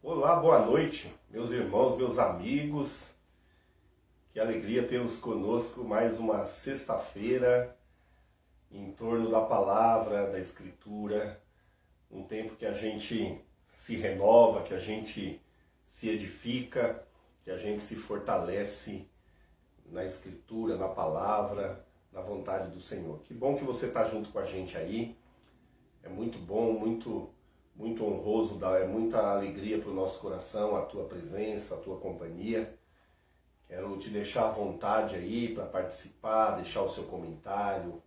Olá, boa noite, meus irmãos, meus amigos. Que alegria tê-los conosco mais uma sexta-feira em torno da palavra, da escritura. Um tempo que a gente se renova, que a gente se edifica, que a gente se fortalece na escritura, na palavra, na vontade do Senhor. Que bom que você está junto com a gente aí. É muito bom, muito honroso, é muita alegria para o nosso coração, a tua presença, a tua companhia. Quero te deixar à vontade aí para participar, deixar o seu comentário,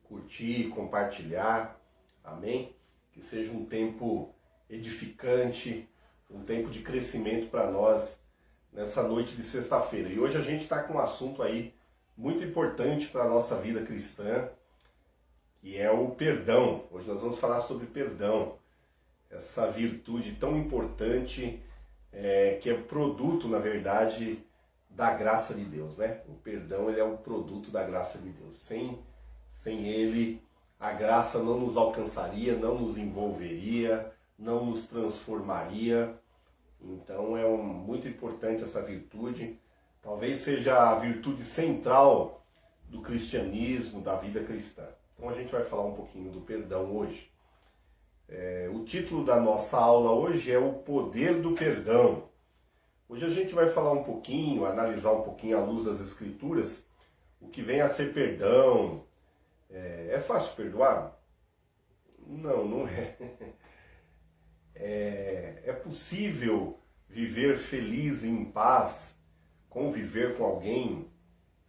curtir, compartilhar, amém? Que seja um tempo edificante, um tempo de crescimento para nós nessa noite de sexta-feira. E hoje a gente está com um assunto aí muito importante para a nossa vida cristã, que é o perdão. Hoje nós vamos falar sobre perdão. Essa virtude tão importante que é produto, na verdade, da graça de Deus, né? O perdão, ele é o produto da graça de Deus. Sem ele, a graça não nos alcançaria, não nos envolveria, não nos transformaria. Então é muito importante essa virtude. Talvez seja a virtude central do cristianismo, da vida cristã. Então a gente vai falar um pouquinho do perdão hoje. O título da nossa aula hoje é o poder do perdão. Hoje a gente vai falar um pouquinho, analisar um pouquinho à luz das escrituras, o que vem a ser perdão. É fácil perdoar? Não é. É possível viver feliz e em paz, conviver com alguém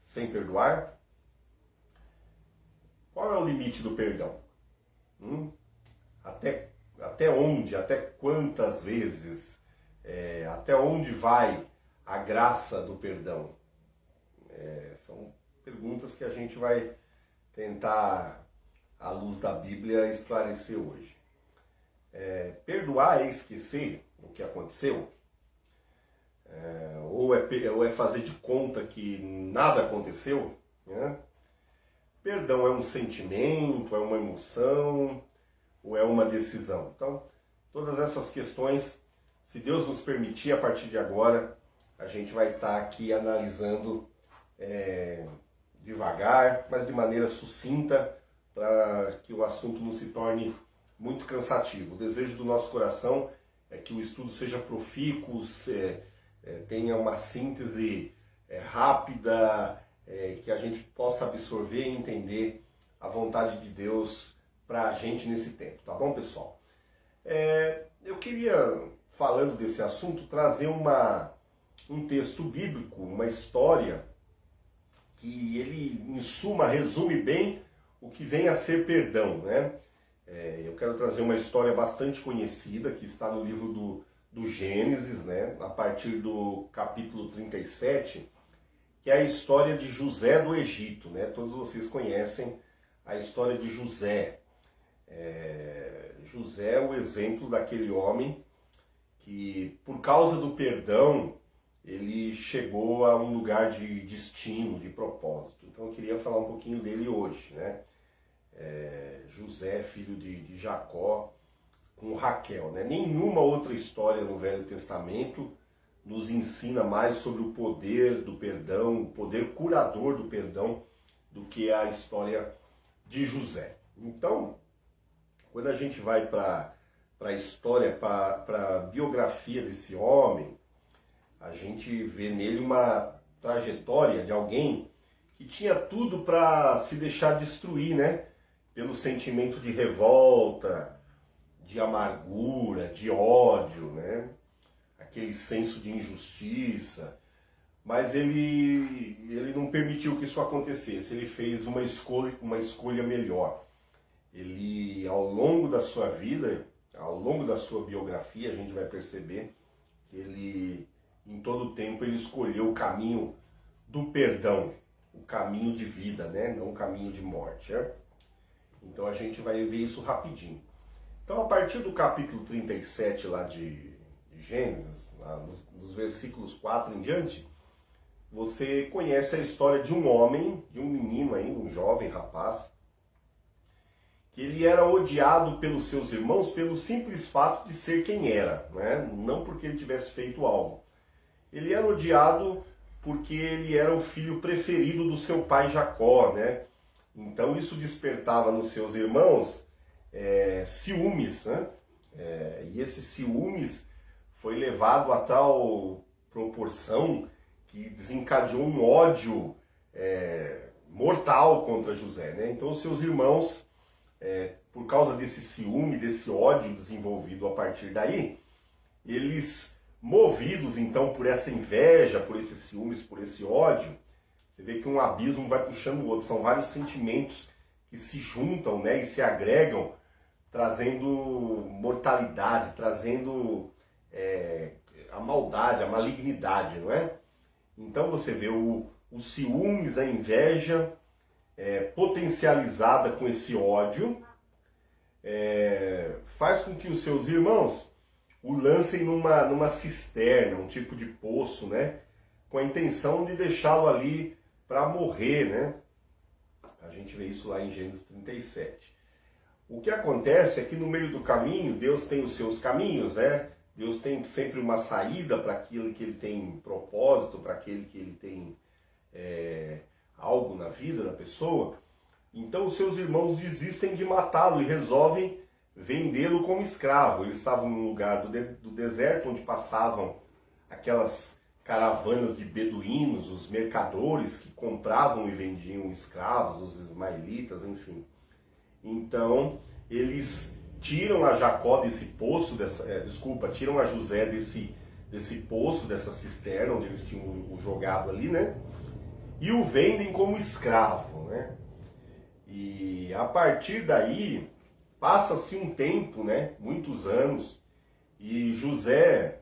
sem perdoar? Qual é o limite do perdão? Até onde, até quantas vezes, até onde vai a graça do perdão? São perguntas que a gente vai tentar, à luz da Bíblia, esclarecer hoje. Perdoar é esquecer o que aconteceu? Ou é fazer de conta que nada aconteceu? Né? Perdão é um sentimento, é uma emoção, ou é uma decisão? Então, todas essas questões, se Deus nos permitir, a partir de agora, a gente vai estar aqui analisando devagar, mas de maneira sucinta, para que o assunto não se torne muito cansativo. O desejo do nosso coração é que o estudo seja profícuo, tenha uma síntese rápida, que a gente possa absorver e entender a vontade de Deus para a gente nesse tempo, tá bom, pessoal? Eu queria, falando desse assunto, trazer um texto bíblico, uma história, que ele, em suma, resume bem o que vem a ser perdão, né? Eu quero trazer uma história bastante conhecida, que está no livro do Gênesis, né? A partir do capítulo 37, que é a história de José do Egito, né? Todos vocês conhecem a história de José. José é o exemplo daquele homem que, por causa do perdão, ele chegou a um lugar de destino, de propósito. Então eu queria falar um pouquinho dele hoje, né? José, filho de Jacó, com Raquel, né? Nenhuma outra história no Velho Testamento nos ensina mais sobre o poder do perdão, o poder curador do perdão, do que a história de José. Então, quando a gente vai para a história, para a biografia desse homem, a gente vê nele uma trajetória de alguém que tinha tudo para se deixar destruir, né? Pelo sentimento de revolta, de amargura, de ódio, né? Aquele senso de injustiça. Mas ele não permitiu que isso acontecesse. Ele fez uma escolha melhor. Ele, ao longo da sua vida, ao longo da sua biografia, a gente vai perceber que ele, em todo tempo, ele escolheu o caminho do perdão, o caminho de vida, né? Não o caminho de morte. Né? Então a gente vai ver isso rapidinho. Então, a partir do capítulo 37 lá de Gênesis, lá nos versículos 4 em diante, você conhece a história de um homem, de um menino ainda, um jovem rapaz, que ele era odiado pelos seus irmãos pelo simples fato de ser quem era, né? Não porque ele tivesse feito algo. Ele era odiado porque ele era o filho preferido do seu pai Jacó, né? Então isso despertava nos seus irmãos ciúmes, né? E esse ciúmes foi levado a tal proporção que desencadeou um ódio mortal contra José, né? Então os seus irmãos, por causa desse ciúme, desse ódio desenvolvido a partir daí, eles, movidos então por essa inveja, por esses ciúmes, por esse ódio, você vê que um abismo vai puxando o outro, são vários sentimentos que se juntam, né, e se agregam, trazendo mortalidade, trazendo a maldade, a malignidade, não é? Então você vê o ciúmes, a inveja potencializada com esse ódio, faz com que os seus irmãos o lancem numa cisterna, um tipo de poço, né? Com a intenção de deixá-lo ali para morrer, né? A gente vê isso lá em Gênesis 37. O que acontece é que no meio do caminho, Deus tem os seus caminhos, né? Deus tem sempre uma saída para aquilo que ele tem propósito, para aquele que ele tem algo na vida da pessoa. Então os seus irmãos desistem de matá-lo e resolvem vendê-lo como escravo. Eles estavam num lugar do deserto onde passavam aquelas caravanas de beduínos, os mercadores que compravam e vendiam escravos, os ismaelitas, enfim. Então eles tiram a Jacó desse poço, tiram a José desse poço, dessa cisterna onde eles tinham o jogado ali, né? E o vendem como escravo, né? E a partir daí passa-se um tempo, né? Muitos anos, e José,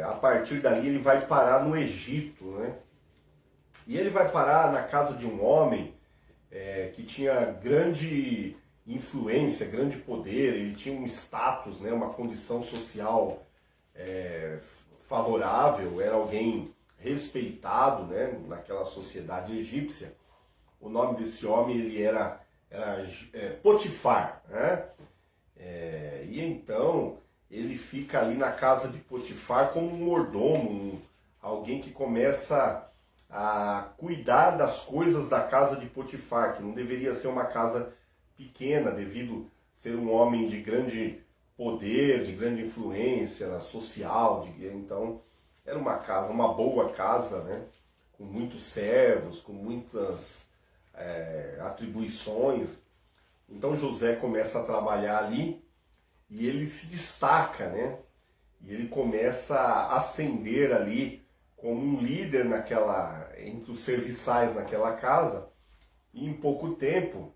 a partir dali, ele vai parar no Egito, né? E ele vai parar na casa de um homem que tinha grande influência, grande poder, ele tinha um status, né? Uma condição social favorável, era alguém respeitado, né? Naquela sociedade egípcia. O nome desse homem ele era Potifar, né? E então ele fica ali na casa de Potifar como um mordomo, alguém que começa a cuidar das coisas da casa de Potifar, que não deveria ser uma casa pequena, devido ser um homem de grande poder, de grande influência social, então era uma casa, uma boa casa, né? Com muitos servos, com muitas atribuições. Então José começa a trabalhar ali e ele se destaca, né? E ele começa a ascender ali como um líder entre os serviçais naquela casa, e em pouco tempo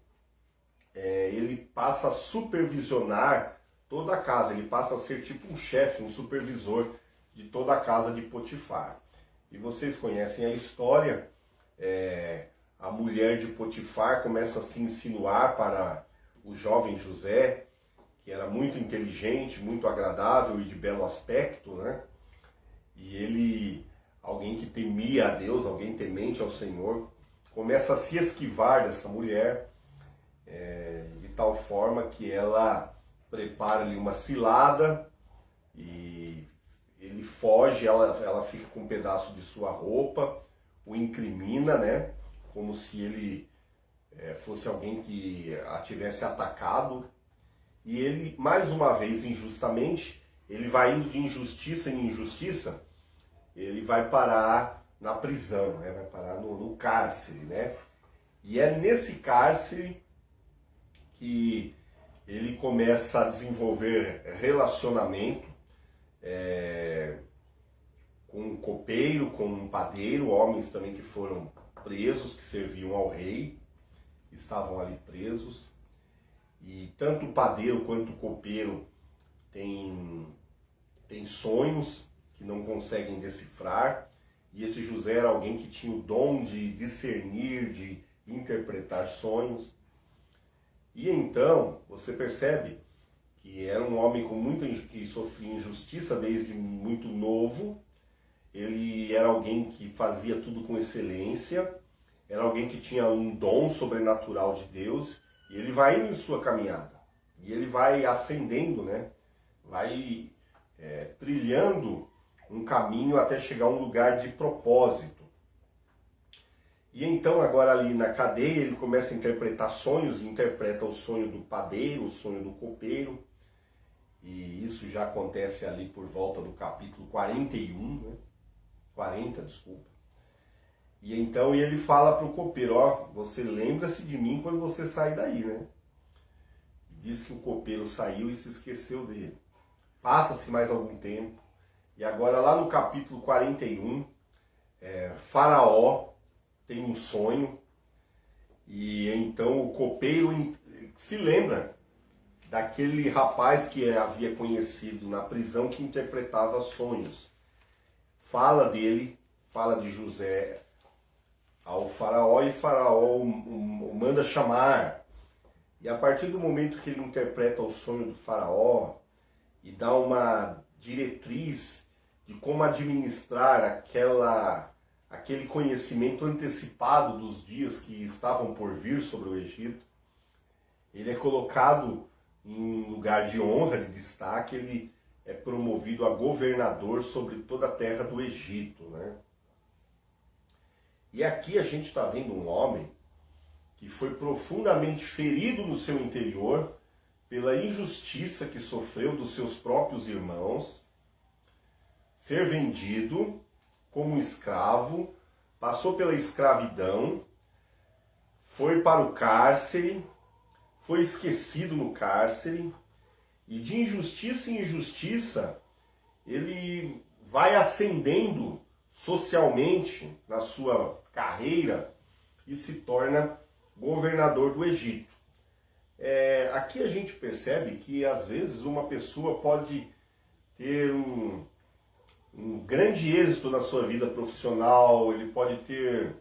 ele passa a supervisionar toda a casa, ele passa a ser tipo um chefe, um supervisor de toda a casa de Potifar. E vocês conhecem a história, a mulher de Potifar começa a se insinuar para o jovem José, que era muito inteligente, muito agradável e de belo aspecto, né? E ele, alguém que temia a Deus, alguém temente ao Senhor, começa a se esquivar dessa mulher, de tal forma que ela prepara-lhe uma cilada e ele foge, ela fica com um pedaço de sua roupa, o incrimina, né? Como se ele fosse alguém que a tivesse atacado. E ele, mais uma vez, injustamente, ele vai indo de injustiça em injustiça, ele vai parar na prisão, né? Vai parar no cárcere, né? E é nesse cárcere que ele começa a desenvolver relacionamento com um copeiro, com um padeiro, homens também que foram presos, que serviam ao rei, estavam ali presos. E tanto o padeiro quanto o copeiro têm sonhos que não conseguem decifrar. E esse José era alguém que tinha o dom de discernir, de interpretar sonhos. E então você percebe que era um homem que sofria injustiça desde muito novo. Ele era alguém que fazia tudo com excelência, era alguém que tinha um dom sobrenatural de Deus, E ele vai indo em sua caminhada. E ele vai ascendendo, né? Vai trilhando um caminho até chegar a um lugar de propósito. E então agora ali na cadeia ele começa a interpretar sonhos, interpreta o sonho do padeiro, o sonho do copeiro. E isso já acontece ali por volta do capítulo 41, né? 40, desculpa. E então ele fala para o copeiro, ó, você lembra-se de mim quando você sair daí, né? Diz que o copeiro saiu e se esqueceu dele. Passa-se mais algum tempo, e agora lá no capítulo 41, Faraó tem um sonho, e então o copeiro se lembra daquele rapaz que havia conhecido na prisão que interpretava sonhos. Fala dele, fala de José ao Faraó, e Faraó o manda chamar. E a partir do momento que ele interpreta o sonho do Faraó e dá uma diretriz de como administrar aquele conhecimento antecipado dos dias que estavam por vir sobre o Egito, ele é colocado em lugar de honra, de destaque, ele é promovido a governador sobre toda a terra do Egito, né? E aqui a gente está vendo um homem que foi profundamente ferido no seu interior pela injustiça que sofreu dos seus próprios irmãos, ser vendido como escravo, passou pela escravidão, foi para o cárcere, foi esquecido no cárcere, e de injustiça em injustiça ele vai ascendendo socialmente na sua carreira e se torna governador do Egito. Aqui a gente percebe que às vezes uma pessoa pode ter um grande êxito na sua vida profissional, ele pode ter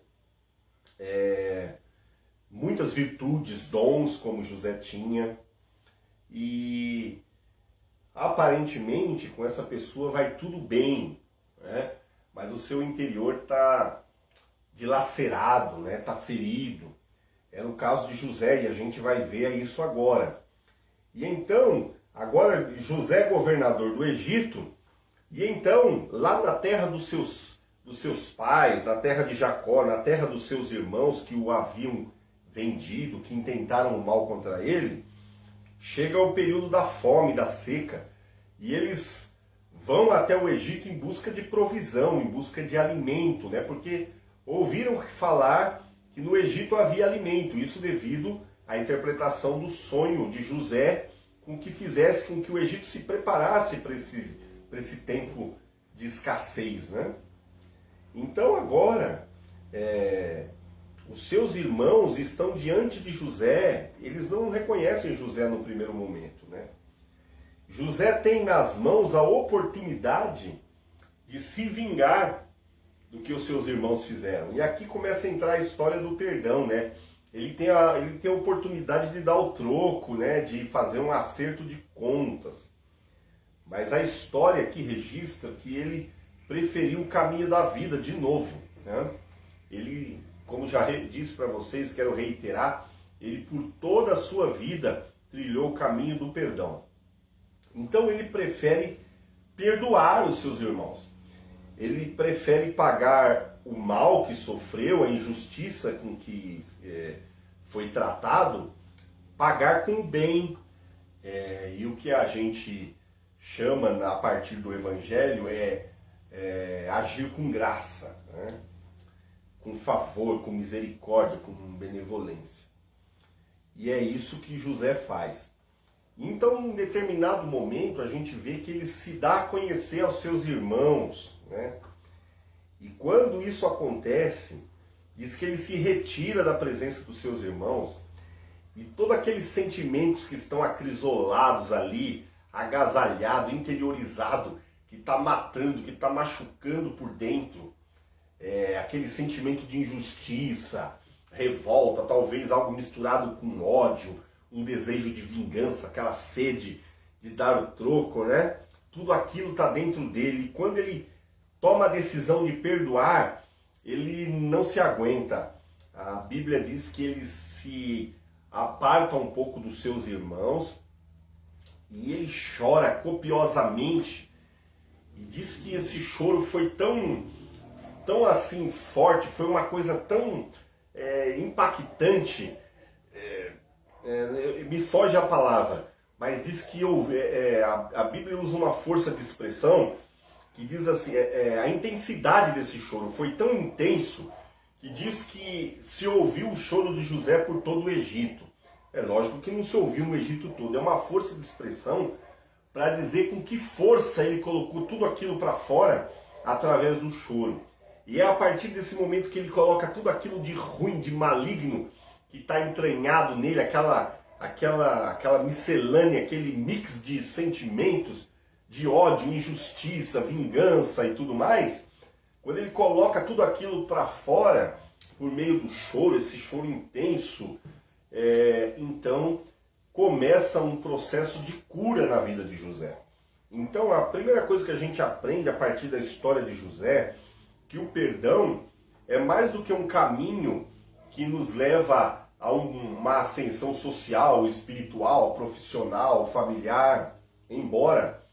muitas virtudes, dons, como José tinha, e aparentemente com essa pessoa vai tudo bem, né? Mas o seu interior está dilacerado, né? Está ferido. Era o caso de José e a gente vai ver isso agora. E então, agora José é governador do Egito, e então lá na terra dos seus pais, na terra de Jacó, na terra dos seus irmãos que o haviam vendido, que intentaram o mal contra ele, chega o período da fome, da seca, e eles vão até o Egito em busca de provisão, em busca de alimento, né? Porque ouviram falar que no Egito havia alimento, isso devido à interpretação do sonho de José, com que fizesse com que o Egito se preparasse para esse tempo de escassez, né? Então agora, os seus irmãos estão diante de José, eles não reconhecem José no primeiro momento, né? José tem nas mãos a oportunidade de se vingar do que os seus irmãos fizeram. E aqui começa a entrar a história do perdão, né? Ele tem a oportunidade de dar o troco, né? De fazer um acerto de contas. Mas a história aqui registra que ele preferiu o caminho da vida de novo, né? Ele, como já disse para vocês, quero reiterar, ele por toda a sua vida trilhou o caminho do perdão. Então ele prefere perdoar os seus irmãos. Ele prefere pagar o mal que sofreu, a injustiça com que foi tratado, pagar com o bem. E o que a gente chama a partir do Evangelho é agir com graça, né? Com favor, com misericórdia, com benevolência. E é isso que José faz. Então, em determinado momento, a gente vê que ele se dá a conhecer aos seus irmãos, né? E quando isso acontece, diz que ele se retira da presença dos seus irmãos, e todos aqueles sentimentos que estão acrisolados ali, agasalhado, interiorizado, que está matando, que está machucando por dentro, aquele sentimento de injustiça, revolta, talvez algo misturado com ódio, um desejo de vingança, aquela sede de dar o troco, né? Tudo aquilo está dentro dele. E quando ele toma a decisão de perdoar, ele não se aguenta. A Bíblia diz que ele se aparta um pouco dos seus irmãos e ele chora copiosamente e diz que esse choro foi tão assim forte, foi uma coisa tão impactante, me foge a palavra, mas diz que a Bíblia usa uma força de expressão que diz assim, a intensidade desse choro foi tão intenso que diz que se ouviu o choro de José por todo o Egito. É lógico que não se ouviu no Egito todo, é uma força de expressão para dizer com que força ele colocou tudo aquilo para fora através do choro. E é a partir desse momento que ele coloca tudo aquilo de ruim, de maligno, que está entranhado nele, aquela miscelânea, aquele mix de sentimentos, de ódio, injustiça, vingança e tudo mais. Quando ele coloca tudo aquilo para fora, por meio do choro, esse choro intenso, então começa um processo de cura na vida de José. Então a primeira coisa que a gente aprende a partir da história de José, que o perdão é mais do que um caminho que nos leva a uma ascensão social, espiritual, profissional, familiar, embora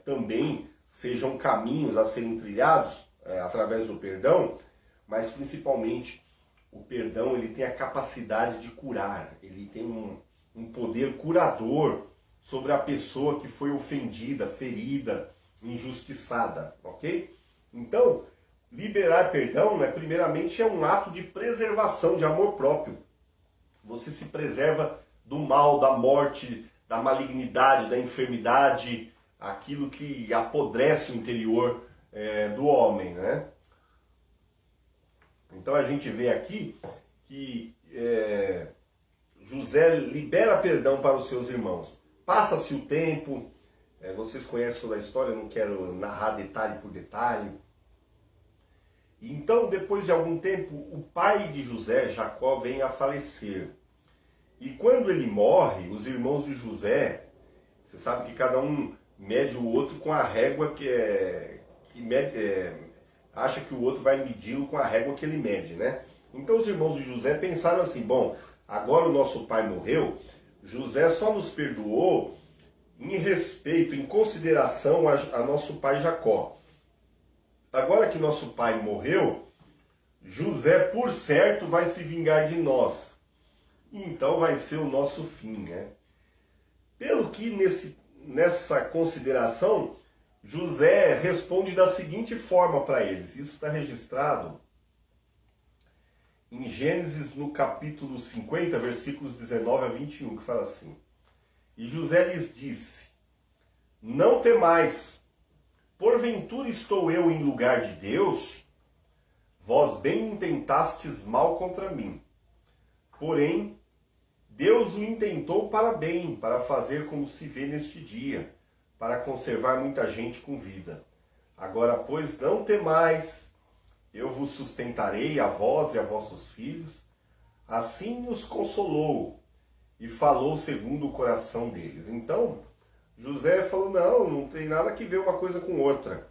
também sejam caminhos a serem trilhados através do perdão, mas principalmente o perdão ele tem a capacidade de curar, ele tem um poder curador sobre a pessoa que foi ofendida, ferida, injustiçada, ok? Então, liberar perdão, primeiramente, é um ato de preservação, de amor próprio. Você se preserva do mal, da morte, da malignidade, da enfermidade, aquilo que apodrece o interior do homem, né? Então a gente vê aqui que José libera perdão para os seus irmãos. Passa-se o tempo, vocês conhecem toda a história, eu não quero narrar detalhe por detalhe. Então, depois de algum tempo, o pai de José, Jacó, vem a falecer. E quando ele morre, os irmãos de José, você sabe que cada um mede o outro com a régua acha que o outro vai medi-lo com a régua que ele mede, né? Então os irmãos de José pensaram assim, bom, agora o nosso pai morreu, José só nos perdoou em respeito, em consideração a nosso pai Jacó. Agora que nosso pai morreu, José, por certo, vai se vingar de nós. Então vai ser o nosso fim, né? Pelo que nessa consideração, José responde da seguinte forma para eles. Isso está registrado em Gênesis, no capítulo 50, versículos 19 a 21, que fala assim: E José lhes disse, não temais, porventura estou eu em lugar de Deus? Vós bem intentastes mal contra mim. Porém, Deus o intentou para bem, para fazer como se vê neste dia, para conservar muita gente com vida. Agora, pois, não temais, eu vos sustentarei a vós e a vossos filhos. Assim os consolou e falou segundo o coração deles. Então, José falou, não tem nada que ver uma coisa com outra.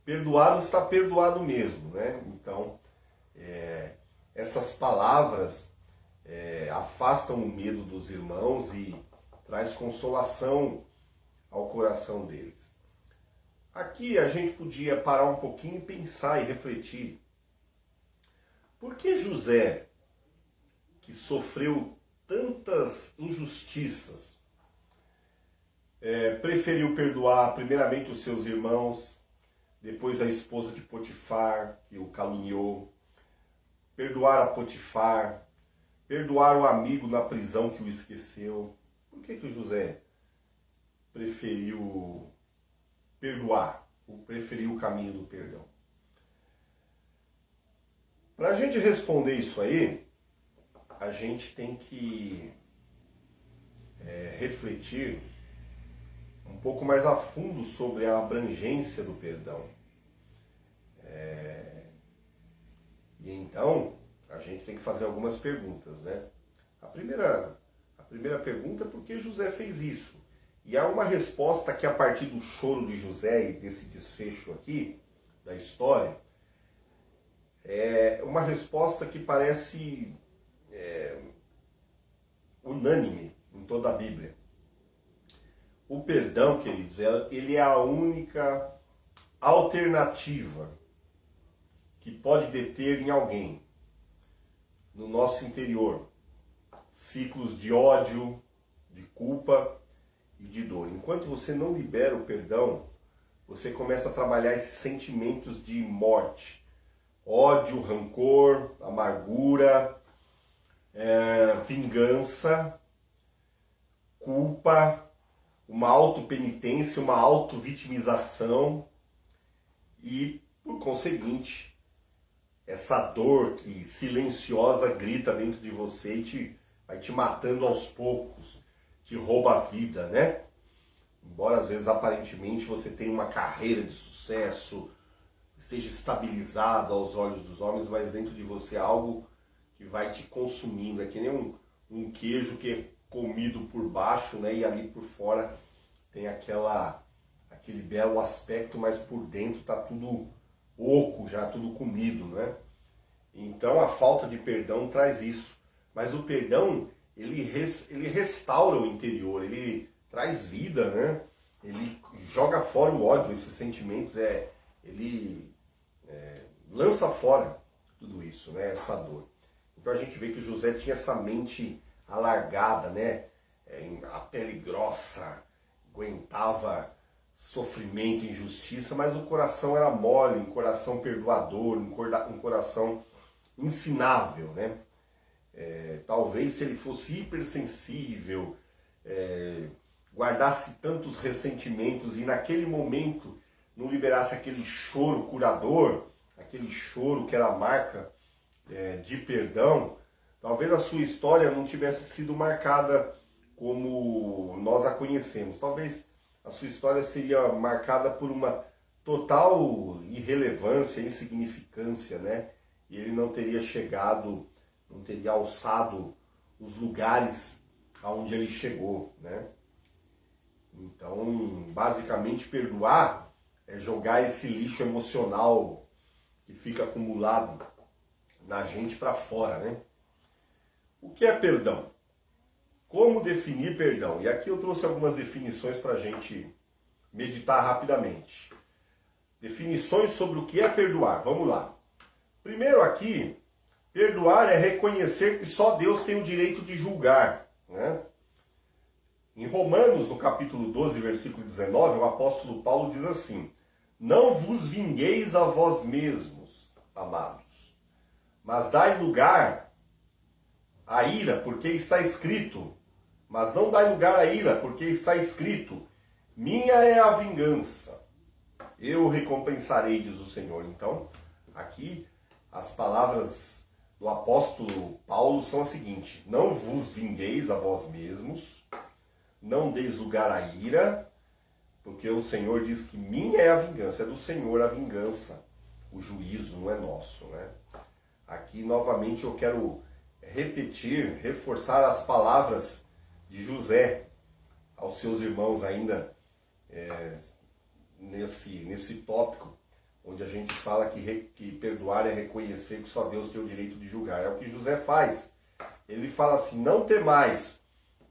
Perdoado está perdoado mesmo, né? Então, essas palavras afastam o medo dos irmãos e traz consolação ao coração deles. Aqui a gente podia parar um pouquinho e pensar e refletir. Por que José, que sofreu tantas injustiças, preferiu perdoar primeiramente os seus irmãos, depois a esposa de Potifar, que o caluniou, perdoar a Potifar, perdoar o amigo na prisão que o esqueceu? Por que José preferiu perdoar, preferiu o caminho do perdão? Para a gente responder isso aí, a gente tem que refletir um pouco mais a fundo sobre a abrangência do perdão. E então, a gente tem que fazer algumas perguntas, né? A primeira pergunta é por que José fez isso? E há uma resposta que, a partir do choro de José e desse desfecho aqui, da história, é uma resposta que parece unânime em toda a Bíblia. O perdão, queridos, ele é a única alternativa que pode deter em alguém, no nosso interior, ciclos de ódio, de culpa e de dor. Enquanto você não libera o perdão, você começa a trabalhar esses sentimentos de morte, ódio, rancor, amargura, vingança, culpa, uma autopenitência, uma autovitimização e, por conseguinte, essa dor que silenciosa grita dentro de você e vai te matando aos poucos, te rouba a vida, né? Embora às vezes aparentemente você tenha uma carreira de sucesso, esteja estabilizado aos olhos dos homens, mas dentro de você é algo que vai te consumindo. É que nem um queijo que é comido por baixo, né? E ali por fora tem aquele belo aspecto, mas por dentro está tudo oco, já tudo comido, né? Então a falta de perdão traz isso. Mas o perdão, ele restaura o interior, ele traz vida, né? Ele joga fora o ódio, esses sentimentos, ele lança fora tudo isso, né? Essa dor. Então a gente vê que José tinha essa mente alargada, né? A pele grossa, aguentava sofrimento, injustiça, mas o coração era mole, um coração perdoador, um coração ensinável, né? Talvez se ele fosse hipersensível, guardasse tantos ressentimentos e naquele momento não liberasse aquele choro curador, aquele choro que era a marca de perdão, talvez a sua história não tivesse sido marcada como nós a conhecemos. Talvez a sua história seria marcada por uma total irrelevância, insignificância, né? E ele não teria chegado, não teria alçado os lugares aonde ele chegou, né? Então, basicamente, perdoar é jogar esse lixo emocional que fica acumulado na gente para fora, né? O que é perdão? Como definir perdão? E aqui eu trouxe algumas definições para a gente meditar rapidamente. Definições sobre o que é perdoar. Vamos lá. Primeiro aqui, perdoar é reconhecer que só Deus tem o direito de julgar, né? Em Romanos, no capítulo 12, versículo 19, o apóstolo Paulo diz assim: não vos vingueis a vós mesmos, amados, mas dai lugar à ira, porque está escrito. Mas não dai lugar à ira, porque está escrito: minha é a vingança, eu recompensarei, diz o Senhor. Então, aqui, as palavras do apóstolo Paulo são as seguintes: não vos vingueis a vós mesmos, não deis lugar à ira, porque o Senhor diz que minha é a vingança, é do Senhor a vingança, o juízo não é nosso, né? Aqui, novamente, eu quero repetir, reforçar as palavras de José aos seus irmãos ainda nesse tópico, onde a gente fala que perdoar é reconhecer que só Deus tem o direito de julgar. É o que José faz. Ele fala assim: não temais,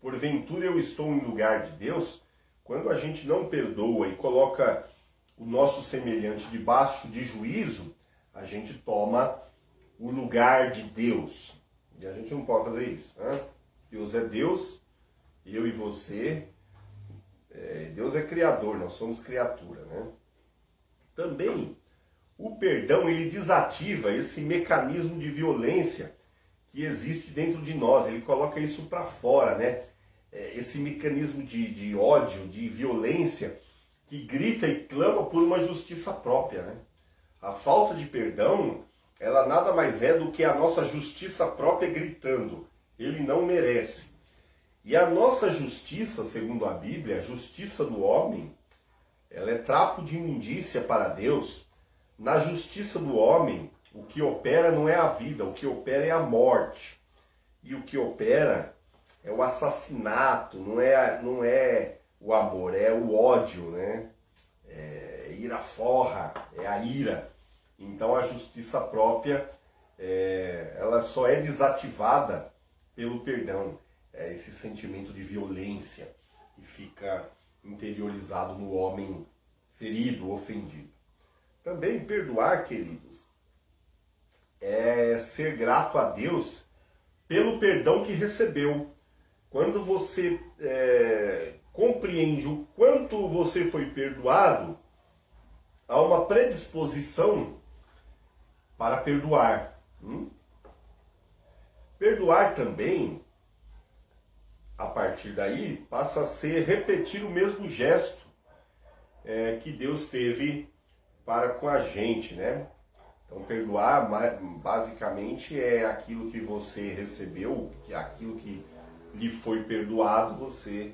porventura eu estou em lugar de Deus. Quando a gente não perdoa e coloca o nosso semelhante debaixo de juízo, a gente toma o lugar de Deus. E a gente não pode fazer isso, né? Deus é Deus, eu e você, Deus é criador, nós somos criatura, né? Também, o perdão, ele desativa esse mecanismo de violência que existe dentro de nós, ele coloca isso para fora, né? Esse mecanismo de ódio, de violência, que grita e clama por uma justiça própria, né? A falta de perdão, ela nada mais é do que a nossa justiça própria gritando: ele não merece. E a nossa justiça, segundo a Bíblia, a justiça do homem, ela é trapo de imundícia para Deus. Na justiça do homem, o que opera não é a vida, o que opera é a morte. E o que opera é o assassinato, não é o amor, é o ódio, né? É ira forra, é a ira. Então a justiça própria, ela só é desativada pelo perdão. É esse sentimento de violência que fica interiorizado no homem ferido, ofendido. Também perdoar, queridos, é ser grato a Deus pelo perdão que recebeu. Quando você compreende o quanto você foi perdoado, há uma predisposição para perdoar. Perdoar também, a partir daí, passa a ser repetir o mesmo gesto que Deus teve para com a gente, né? Então, perdoar basicamente é aquilo que você recebeu, que aquilo que lhe foi perdoado, você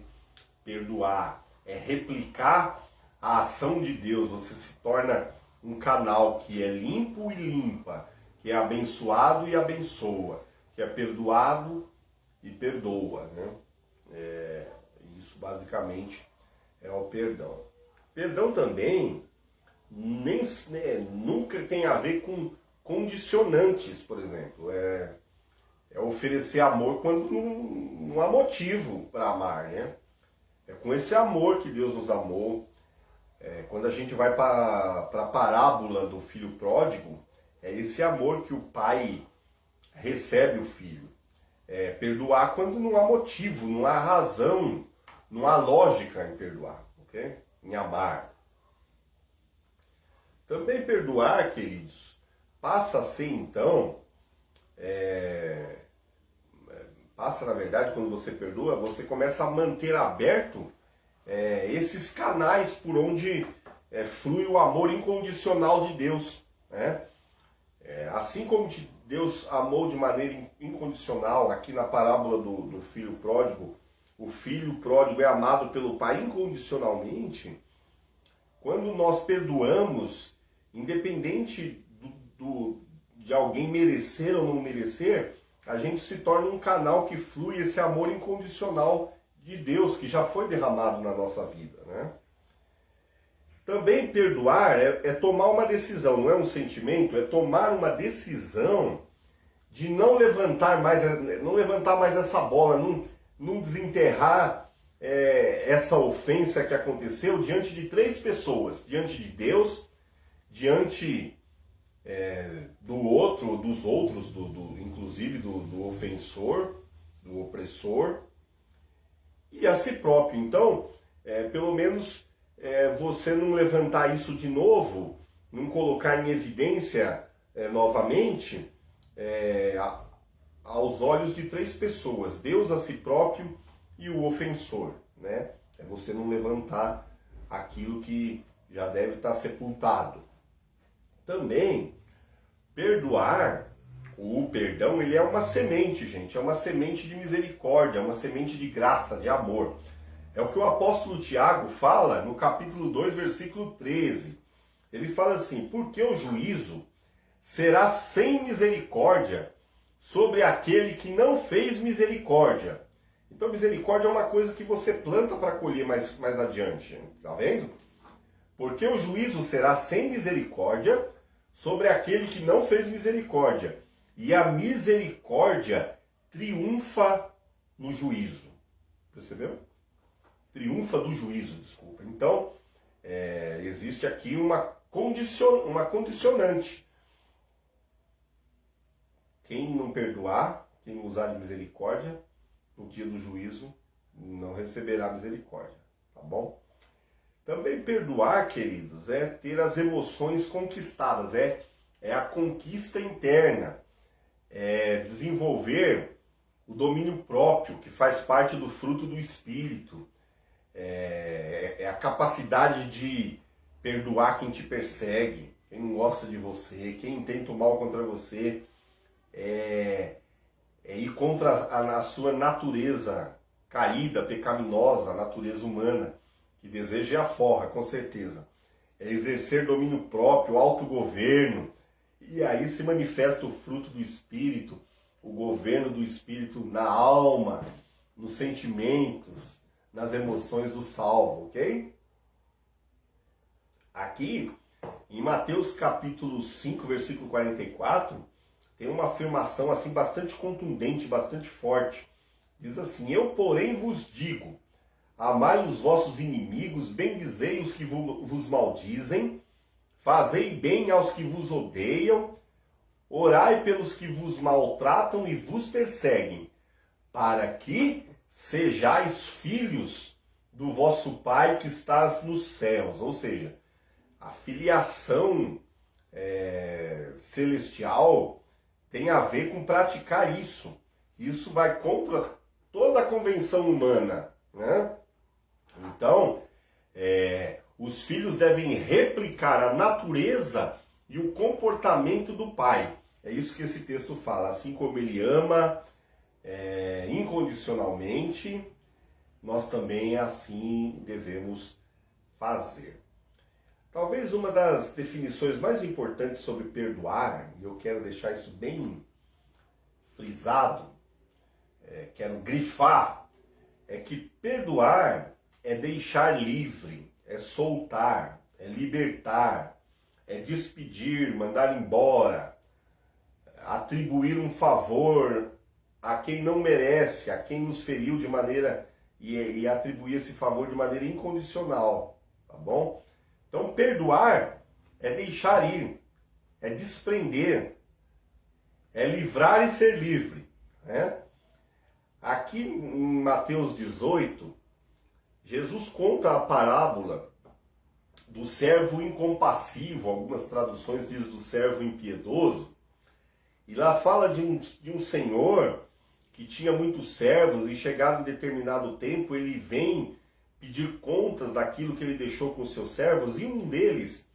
perdoar. É replicar a ação de Deus. Você se torna um canal que é limpo e limpa, que é abençoado e abençoa, que é perdoado e perdoa, né? Isso basicamente é o perdão. Perdão também nunca tem a ver com condicionantes, por exemplo. É oferecer amor quando não há motivo para amar, né? É com esse amor que Deus nos amou. Quando a gente vai para a parábola do filho pródigo, é esse amor que o pai recebe o filho. Perdoar quando não há motivo, não há razão, não há lógica em perdoar, ok? Em amar. Também perdoar, queridos, passa a ser então, passa na verdade, quando você perdoa, você começa a manter aberto esses canais por onde flui o amor incondicional de Deus, né? Assim como Deus amou de maneira incondicional, aqui na parábola do filho pródigo, o filho pródigo é amado pelo pai incondicionalmente. Quando nós perdoamos, independente de alguém merecer ou não merecer, a gente se torna um canal que flui esse amor incondicional de Deus, que já foi derramado na nossa vida, né? Também perdoar é tomar uma decisão, não é um sentimento, é tomar uma decisão de não levantar mais essa bola, não desenterrar essa ofensa que aconteceu diante de 3 pessoas, diante de Deus, diante do outro, dos outros, inclusive do ofensor, do opressor, e a si próprio. Então, pelo menos você não levantar isso de novo, não colocar em evidência novamente aos olhos de 3 pessoas, Deus, a si próprio e o ofensor, né? É você não levantar aquilo que já deve estar sepultado. Também, perdoar, o perdão, ele é uma semente, gente, é uma semente de misericórdia, é uma semente de graça, de amor. É o que o apóstolo Tiago fala no capítulo 2, versículo 13. Ele fala assim: porque o juízo será sem misericórdia sobre aquele que não fez misericórdia. Então, misericórdia é uma coisa que você planta para colher mais adiante, tá vendo? Porque o juízo será sem misericórdia sobre aquele que não fez misericórdia. E a misericórdia triunfa no juízo. Percebeu? Triunfa do juízo, desculpa. Então, existe aqui uma condicionante. Quem não perdoar, quem não usar de misericórdia, no dia do juízo, não receberá misericórdia. Tá bom? Também perdoar, queridos, é ter as emoções conquistadas. É a conquista interna. É desenvolver o domínio próprio, que faz parte do fruto do Espírito. É a capacidade de perdoar quem te persegue, quem não gosta de você, quem intenta o mal contra você. Ir contra a sua natureza caída, pecaminosa, a natureza humana, que deseja a forra, com certeza. É exercer domínio próprio, autogoverno, e aí se manifesta o fruto do Espírito, o governo do Espírito na alma, nos sentimentos, nas emoções do salvo, ok? Aqui, em Mateus capítulo 5, versículo 44, tem uma afirmação assim bastante contundente, bastante forte. Diz assim: eu, porém, vos digo, amai os vossos inimigos, bendizei os que vos maldizem, fazei bem aos que vos odeiam, orai pelos que vos maltratam e vos perseguem, para que sejais filhos do vosso Pai que estás nos céus. Ou seja, a filiação celestial tem a ver com praticar isso. Isso vai contra toda a convenção humana, né? Então, os filhos devem replicar a natureza e o comportamento do pai. É isso que esse texto fala. Assim como ele ama incondicionalmente, nós também assim devemos fazer. Talvez uma das definições mais importantes sobre perdoar, e eu quero deixar isso bem frisado, quero grifar, é que perdoar é deixar livre, é soltar, é libertar, é despedir, mandar embora, atribuir um favor a quem não merece, a quem nos feriu de maneira, e atribuir esse favor de maneira incondicional, tá bom? Então perdoar é deixar ir, é desprender, é livrar e ser livre, né? Aqui em Mateus 18, Jesus conta a parábola do servo incompassivo, algumas traduções dizem do servo impiedoso, e lá fala de um senhor que tinha muitos servos e chegado em determinado tempo ele vem pedir contas daquilo que ele deixou com os seus servos, e um deles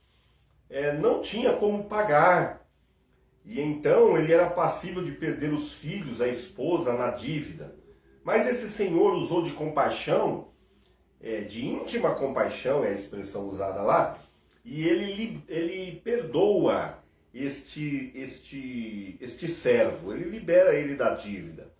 não tinha como pagar. E então ele era passível de perder os filhos, a esposa, na dívida. Mas esse senhor usou de compaixão, de íntima compaixão, é a expressão usada lá, e ele perdoa este servo, ele libera ele da dívida.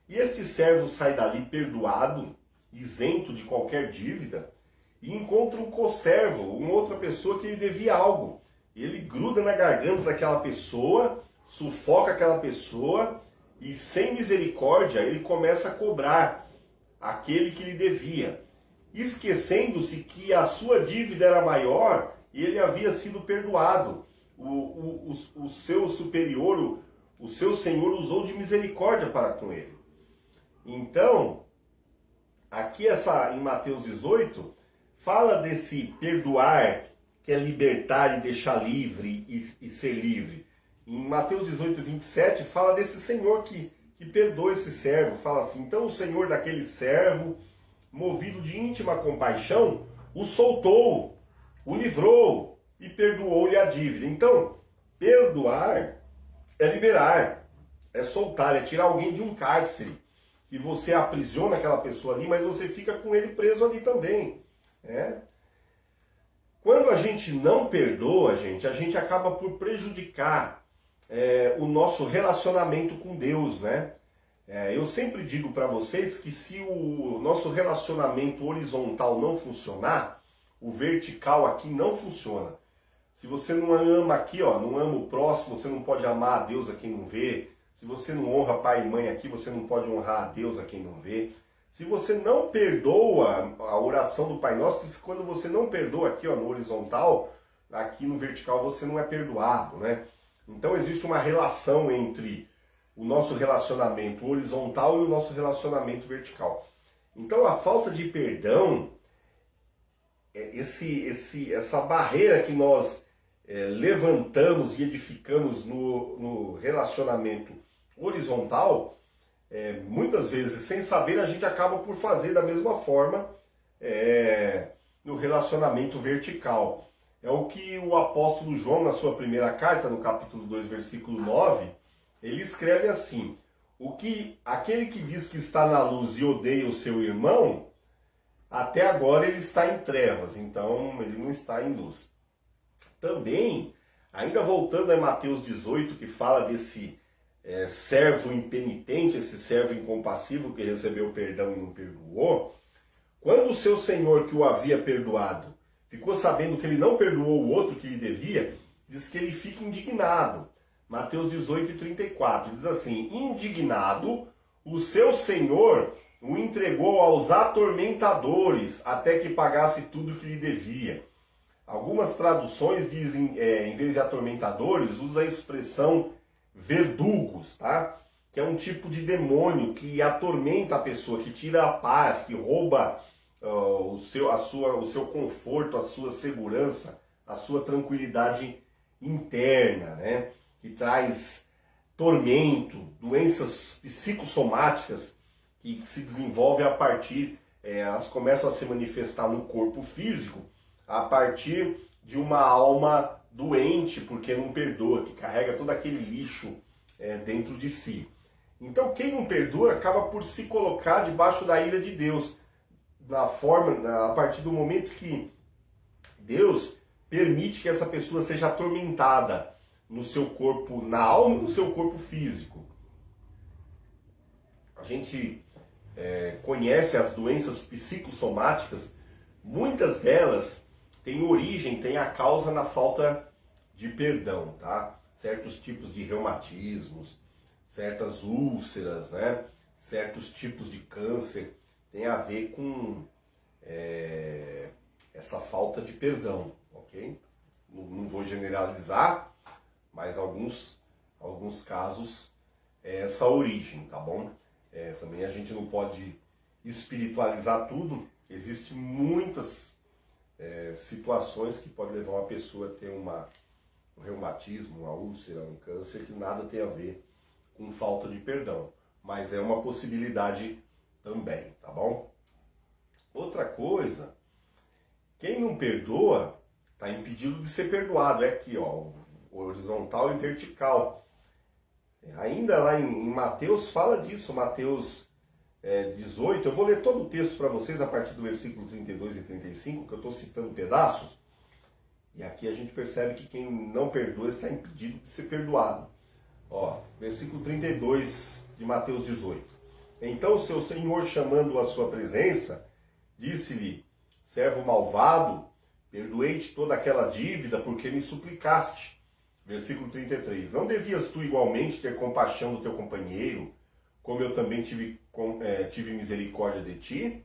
E este servo sai dali perdoado, isento de qualquer dívida, e encontra um conservo, uma outra pessoa que lhe devia algo. Ele gruda na garganta daquela pessoa, sufoca aquela pessoa, e sem misericórdia ele começa a cobrar aquele que lhe devia, esquecendo-se que a sua dívida era maior e ele havia sido perdoado. O seu superior, o seu senhor usou de misericórdia para com ele. Então, aqui em Mateus 18, fala desse perdoar, que é libertar e deixar livre e ser livre. Em Mateus 18, 27, fala desse senhor que perdoa esse servo. Fala assim: então o senhor daquele servo, movido de íntima compaixão, o soltou, o livrou e perdoou-lhe a dívida. Então, perdoar é liberar, é soltar, é tirar alguém de um cárcere. Que você aprisiona aquela pessoa ali, mas você fica com ele preso ali também. Né? Quando a gente não perdoa, a gente acaba por prejudicar o nosso relacionamento com Deus, né? Eu sempre digo para vocês que se o nosso relacionamento horizontal não funcionar, o vertical aqui não funciona. Se você não ama aqui, não ama o próximo, você não pode amar a Deus a quem não vê. Se você não honra pai e mãe aqui, você não pode honrar a Deus a quem não vê. Se você não perdoa a oração do Pai Nosso, quando você não perdoa aqui no horizontal, aqui no vertical você não é perdoado, né? Então existe uma relação entre o nosso relacionamento horizontal e o nosso relacionamento vertical. Então a falta de perdão, essa barreira que nós levantamos e edificamos no relacionamento horizontal, muitas vezes sem saber a gente acaba por fazer da mesma forma no relacionamento vertical. É o que o apóstolo João, na sua primeira carta, no capítulo 2, versículo 9, ele escreve assim: aquele que diz que está na luz e odeia o seu irmão, até agora ele está em trevas, então ele não está em luz. Também, ainda voltando a Mateus 18, que fala desse servo impenitente, esse servo incompassivo que recebeu perdão e não perdoou, quando o seu senhor que o havia perdoado ficou sabendo que ele não perdoou o outro que lhe devia, diz que ele fica indignado. Mateus 18, 34, diz assim: indignado, o seu senhor o entregou aos atormentadores até que pagasse tudo que lhe devia. Algumas traduções dizem, em vez de atormentadores, usa a expressão verdugos, tá? Que é um tipo de demônio que atormenta a pessoa, que tira a paz, que rouba o seu conforto, a sua segurança, a sua tranquilidade interna, né? Que traz tormento, doenças psicossomáticas que se desenvolvem a partir, elas começam a se manifestar no corpo físico a partir de uma alma doente porque não perdoa, que carrega todo aquele lixo dentro de si. Então quem não perdoa acaba por se colocar debaixo da ira de Deus, a partir do momento que Deus permite que essa pessoa seja atormentada no seu corpo, na alma e no seu corpo físico. A gente conhece as doenças psicossomáticas, muitas delas têm origem, têm a causa na falta de perdão, tá? Certos tipos de reumatismos, certas úlceras, né? Certos tipos de câncer tem a ver com essa falta de perdão, ok? Não vou generalizar, mas alguns casos essa origem, tá bom? Também a gente não pode espiritualizar tudo. Existem muitas situações que podem levar uma pessoa a ter um reumatismo, uma úlcera, um câncer, que nada tem a ver com falta de perdão. Mas é uma possibilidade também, tá bom? Outra coisa, quem não perdoa está impedido de ser perdoado. É aqui, ó, horizontal e vertical. Ainda lá em Mateus fala disso, Mateus 18. Eu vou ler todo o texto para vocês a partir do versículo 32 e 35, que eu estou citando pedaços. E aqui a gente percebe que quem não perdoa está impedido de ser perdoado. Ó, versículo 32 de Mateus 18. Então o seu senhor, chamando-o à sua presença, disse-lhe: servo malvado, perdoei-te toda aquela dívida porque me suplicaste. Versículo 33. Não devias tu igualmente ter compaixão do teu companheiro, como eu também tive misericórdia de ti?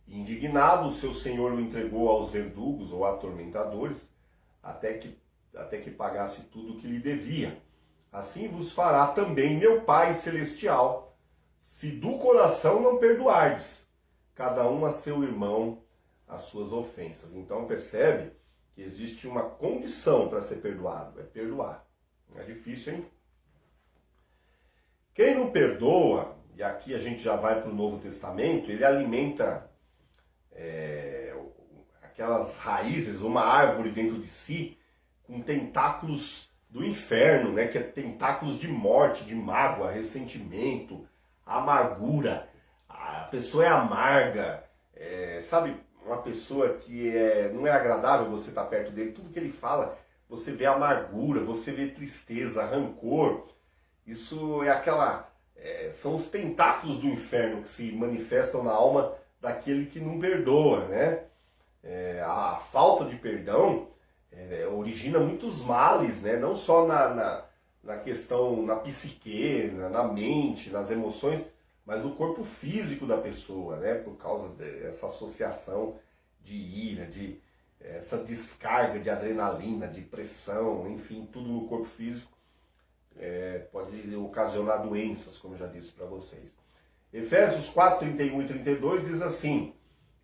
Indignado, o seu senhor o entregou aos verdugos ou atormentadores, até que pagasse tudo o que lhe devia. Assim vos fará também meu Pai Celestial, se do coração não perdoardes, cada um a seu irmão as suas ofensas. Então percebe que existe uma condição para ser perdoado, é perdoar. É difícil, hein? Quem não perdoa, e aqui a gente já vai para o Novo Testamento, ele alimenta aquelas raízes, uma árvore dentro de si, com tentáculos do inferno, né? Que é tentáculos de morte, de mágoa, ressentimento, amargura. A pessoa é amarga, sabe? Uma pessoa que não é agradável você estar perto dele, tudo que ele fala, você vê amargura, você vê tristeza, rancor. Isso são os tentáculos do inferno que se manifestam na alma daquele que não perdoa, né? A falta de perdão origina muitos males, né? Não só na questão, na psique, na mente, nas emoções, mas no corpo físico da pessoa, né? Por causa dessa associação de ira, essa descarga de adrenalina, de pressão, enfim, tudo no corpo físico pode ocasionar doenças, como eu já disse para vocês. Efésios 4, 31 e 32 diz assim: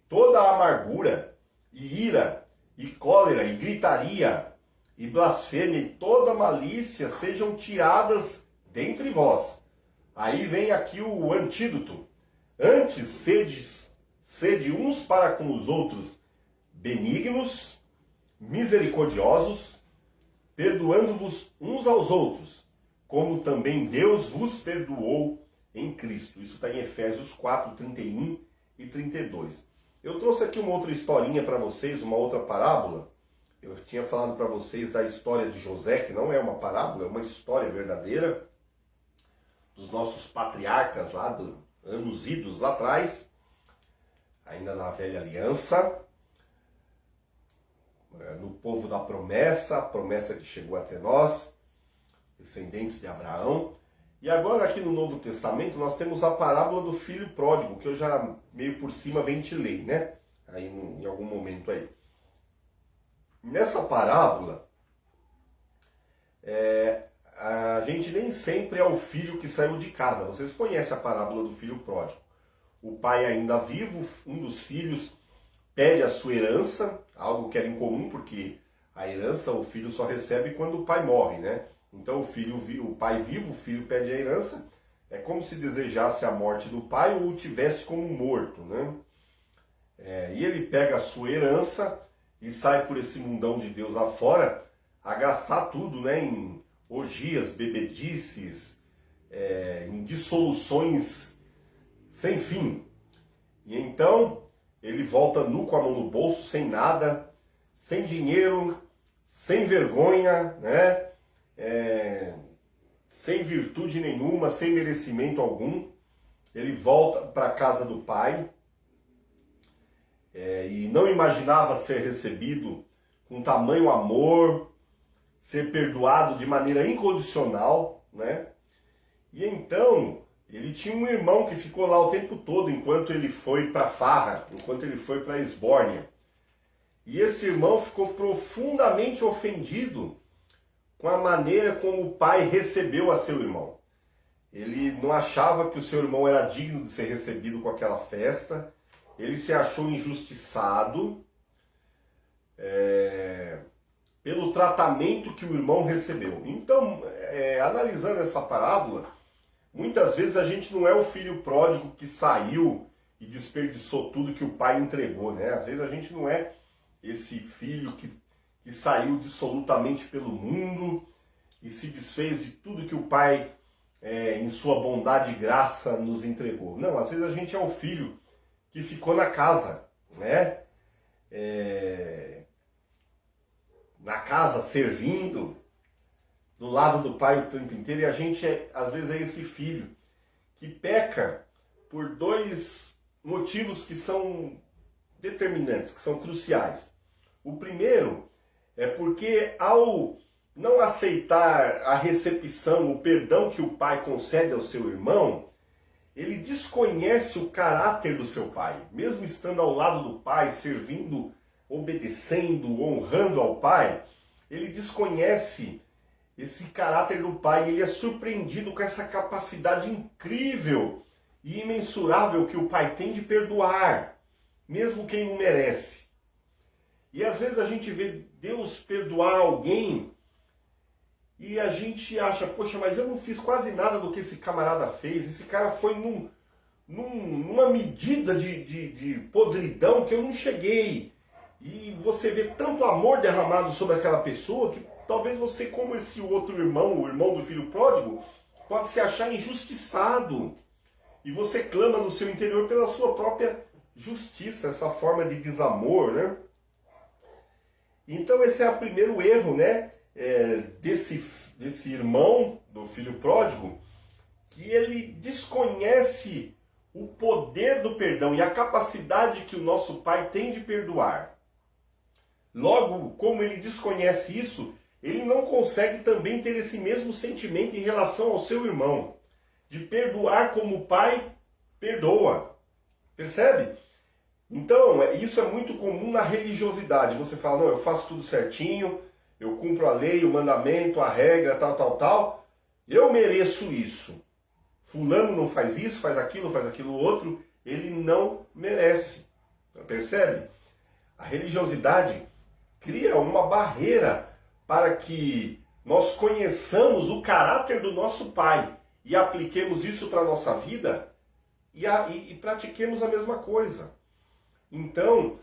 toda a amargura e ira e cólera e gritaria e blasfêmia e toda malícia sejam tiradas dentre vós. Aí vem aqui o antídoto. Antes sede uns para com os outros benignos, misericordiosos, perdoando-vos uns aos outros, como também Deus vos perdoou em Cristo. Isso está em Efésios 4, 31 e 32. Eu trouxe aqui uma outra historinha para vocês, uma outra parábola. Eu tinha falado para vocês da história de José, que não é uma parábola, é uma história verdadeira, dos nossos patriarcas lá, anos idos lá atrás, ainda na velha aliança, no povo da promessa, a promessa que chegou até nós, descendentes de Abraão. E agora aqui no Novo Testamento nós temos a parábola do filho pródigo, que eu já meio por cima ventilei, né? Aí em algum momento aí. Nessa parábola, a gente nem sempre é o filho que saiu de casa. Vocês conhecem a parábola do filho pródigo. O pai ainda vivo, um dos filhos pede a sua herança, algo que era incomum, porque a herança o filho só recebe quando o pai morre, né? Então o pai vivo, o filho pede a herança, é como se desejasse a morte do pai ou o tivesse como morto, né? E ele pega a sua herança e sai por esse mundão de Deus afora a gastar tudo, né? Em orgias, bebedices, em dissoluções sem fim. E então ele volta nu com a mão no bolso, sem nada, sem dinheiro, sem vergonha, né? Sem virtude nenhuma, sem merecimento algum. Ele volta para a casa do pai e não imaginava ser recebido com tamanho amor, ser perdoado de maneira incondicional, né? E então ele tinha um irmão que ficou lá o tempo todo enquanto ele foi para farra, enquanto ele foi para Esbórnia. E esse irmão ficou profundamente ofendido com a maneira como o pai recebeu a seu irmão. Ele não achava que o seu irmão era digno de ser recebido com aquela festa. Ele se achou injustiçado pelo tratamento que o irmão recebeu. Então, analisando essa parábola, muitas vezes a gente não é o filho pródigo que saiu e desperdiçou tudo que o pai entregou, né? Às vezes a gente não é esse filho que saiu dissolutamente pelo mundo e se desfez de tudo que o pai, em sua bondade e graça, nos entregou. Não, às vezes a gente é o filho que ficou na casa, né? Na casa, servindo, do lado do pai o tempo inteiro, e a gente, às vezes, é esse filho que peca por dois motivos que são determinantes, que são cruciais. O primeiro é porque, ao não aceitar a recepção, o perdão que o pai concede ao seu irmão, ele desconhece o caráter do seu pai. Mesmo estando ao lado do pai, servindo, obedecendo, honrando ao pai, ele desconhece esse caráter do pai. Ele é surpreendido com essa capacidade incrível e imensurável que o pai tem de perdoar, mesmo quem não merece. E às vezes a gente vê Deus perdoar alguém e a gente acha, poxa, mas eu não fiz quase nada do que esse camarada fez. Esse cara foi numa medida de podridão que eu não cheguei. E você vê tanto amor derramado sobre aquela pessoa que talvez você, como esse outro irmão, o irmão do filho pródigo, pode se achar injustiçado. E você clama no seu interior pela sua própria justiça, essa forma de desamor, né? Então esse é o primeiro erro, né? Desse irmão do filho pródigo, que ele desconhece o poder do perdão e a capacidade que o nosso pai tem de perdoar. Logo, como ele desconhece isso, ele não consegue também ter esse mesmo sentimento em relação ao seu irmão, de perdoar como o pai perdoa. Percebe? Então, isso é muito comum na religiosidade. Você fala, não, eu faço tudo certinho, eu cumpro a lei, o mandamento, a regra, tal. Eu mereço isso. Fulano não faz isso, faz aquilo outro. Ele não merece. Percebe? A religiosidade cria uma barreira para que nós conheçamos o caráter do nosso Pai e apliquemos isso para a nossa vida e pratiquemos a mesma coisa. Então,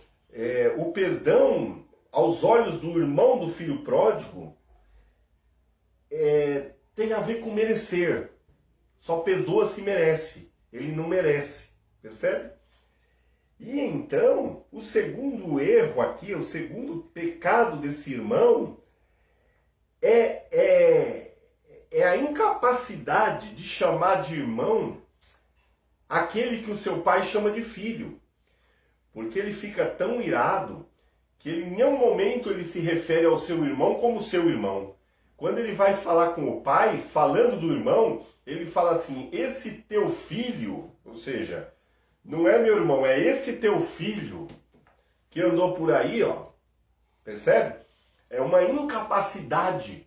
o perdão aos olhos do irmão do filho pródigo tem a ver com merecer. Só perdoa se merece. Ele não merece. Percebe? E então, o segundo erro aqui, o segundo pecado desse irmão é a incapacidade de chamar de irmão aquele que o seu pai chama de filho. Porque ele fica tão irado que ele, em nenhum momento ele se refere ao seu irmão como seu irmão, Quando ele vai falar com o pai, falando do irmão, ele fala assim, esse teu filho, ou seja, não é meu irmão, é esse teu filho que andou por aí, ó, percebe? É uma incapacidade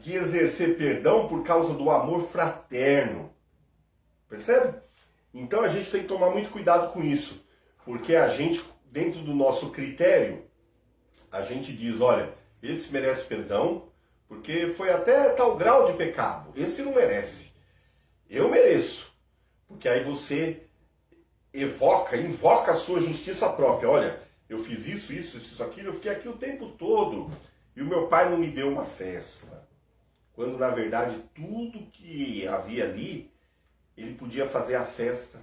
de exercer perdão por causa do amor fraterno, percebe? Então a gente tem que tomar muito cuidado com isso, porque a gente, dentro do nosso critério, a gente diz, olha, esse merece perdão, porque foi até tal grau de pecado, esse não merece, eu mereço, porque aí você invoca a sua justiça própria, olha, eu fiz isso, aquilo, eu fiquei aqui o tempo todo, e o meu pai não me deu uma festa, quando na verdade tudo que havia ali, ele podia fazer a festa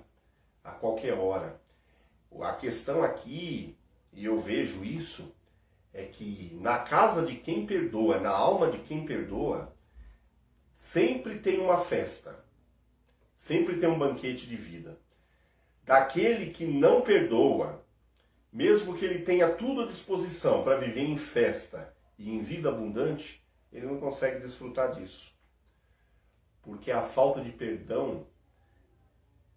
a qualquer hora. A questão aqui, e eu vejo isso, é que na casa de quem perdoa, na alma de quem perdoa, sempre tem uma festa, sempre tem um banquete de vida. Daquele que não perdoa, mesmo que ele tenha tudo à disposição para viver em festa e em vida abundante, ele não consegue desfrutar disso. Porque a falta de perdão